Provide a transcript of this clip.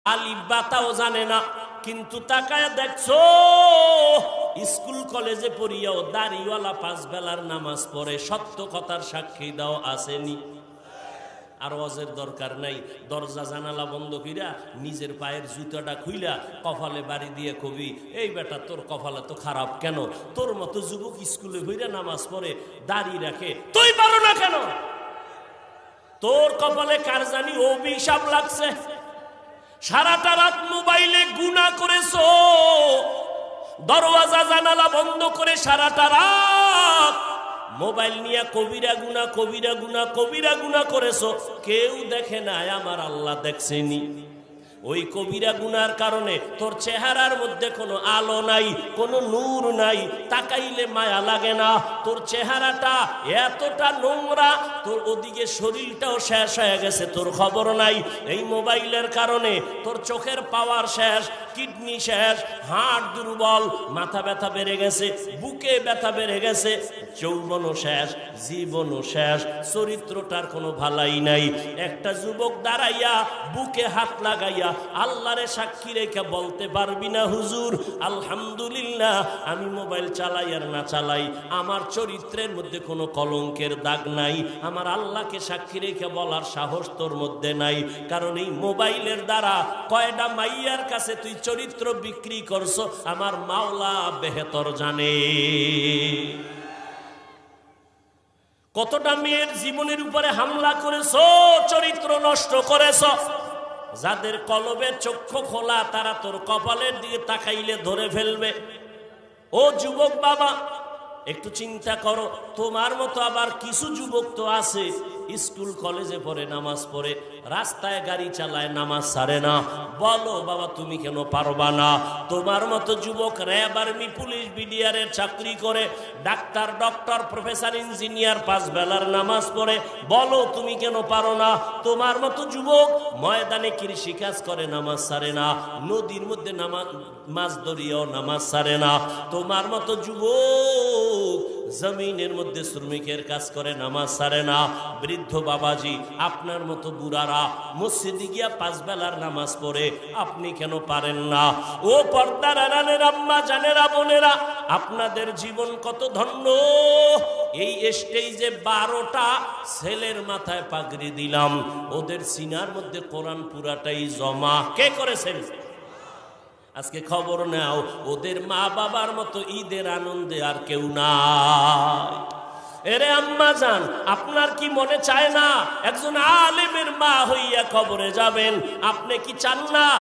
আলিফ বাতাও জানে না, কিন্তু তাকায় দেখছো স্কুল কলেজে পড়িয়াও দাড়িওয়ালা 5 বেলার নামাজ পড়ে। সত্য কথার সাক্ষী দাও আসেনি? আর ওয়াজের দরকার নাই, দরজা জানালা বন্ধ কইরা নিজের পায়ের জুতাটা খুইলা কপালে বাড়ি দিয়ে কবি, এই বেটা তোর কপালে তো খারাপ কেন? তোর মতো যুবক স্কুলে হইরা নামাজ পড়ে, দাড়ি রাখে, তুই পারো না কেন? তোর কপালে কার জানি অভিশাপ লাগছে। সারাটা রাত মোবাইলে গুনাহ করেছো, দরওয়াজা জানালা বন্ধ করে সারাটা রাত মোবাইল নিয়ে কবিরা গুনাহ কবিরা গুনাহ কবিরা গুনাহ করেছো, কেউ দেখে নাই, আমার আল্লাহ দেখছেনি। ওই কবিরা গুনার কারণে তোর চেহারার মধ্যে কোনো আলো নাই, কোনো নূর নাই, তাকাইলে মায়া লাগে না। তোর চেহারাটা এতটা নোংরা, তোর ওদিকে শরীরটাও শেষ হয়ে গেছে, তোর খবর নাই। এই মোবাইলের কারণে তোর চোখের পাওয়ার শেষ, কিডনি শেষ, হাড় দুর্বল, মাথা ব্যথা বেড়ে গেছে, বুকে ব্যথা বেড়ে গেছে, যৌবনও শেষ, জীবনও শেষ, চরিত্রটার কোনো ভালাই নাই। একটা যুবক দাঁড়াইয়া বুকে হাত লাগাইয়া আল্লাহরে সাক্ষী রেখে বলতে পারবি না, হুজুর আলহামদুলিল্লাহ, আমি মোবাইল চালাই আর না চালাই আমার চরিত্রের মধ্যে কোনো কলঙ্কের দাগ নাই। আমার আল্লাহকে সাক্ষী রেখে বলার সাহস তোর মধ্যে নাই, কারণ এই মোবাইলের দ্বারা কয়টা মাইয়ার কাছে তুই চরিত্র বিক্রি করছো আমার মাওলা বেহেতর জানে। কতটা মেয়ের জীবনের উপরে হামলা করেছো, চরিত্র নষ্ট করেছো। যাদের কলবের চক্ষু খোলা তারা তোর কপালের দিকে তাকাইলে ধরে ফেলবে। ও যুবক বাবা, একটু চিন্তা করো। তোমার মতো আবার কিছু যুবক তো আছে স্কুল কলেজে পড়ে, নামাজ পড়ে, রাস্তায় গাড়ি চালায়, নামাজ ছাড়ে না। বলো বাবা তুমি কেন পারবা না? তোমার মতো যুবক র্যাব, আর্মি, পুলিশ, বিডিআরের চাকরি করে, ডাক্তার, ডক্টর, প্রফেসর, ইঞ্জিনিয়ার, 5 বেলার নামাজ পড়ে, বলো তুমি কেন পারো না? তোমার মতো যুবক ময়দানে কৃষি কাজ করে, নামাজ ছাড়ে না, নদীর মধ্যে মাছ ধরিয়াও নামাজ ছাড়ে না। তোমার মতো যুবক জমিনের মধ্যে শ্রমিকের কাজ করে, নামাজ ছাড়ে না। বৃদ্ধ বাবাজি, আপনার মতো বুড়ারা মসজিদে গিয়া 5 বেলার নামাজ পড়ে, আপনি কেন পারেন না? ও পর্দার আড়ালের আম্মা জানেরা, বোনেরা, আপনাদের জীবন কত ধন্য। এই স্টেজে 12টা ছেলের মাথায় পাগড়ি দিলাম, ওদের সিনার মধ্যে কোরআন পুরাটাই জমা। কে করেছেন? আজকে খবর নাও, ওদের মা বাবার মতো ঈদের আনন্দে আর কেউ নাই। এরে আম্মা জান, আপনার কি মনে চায় না একজন আলেমের মা হইয়া কবরে যাবেন? আপনি কি চান না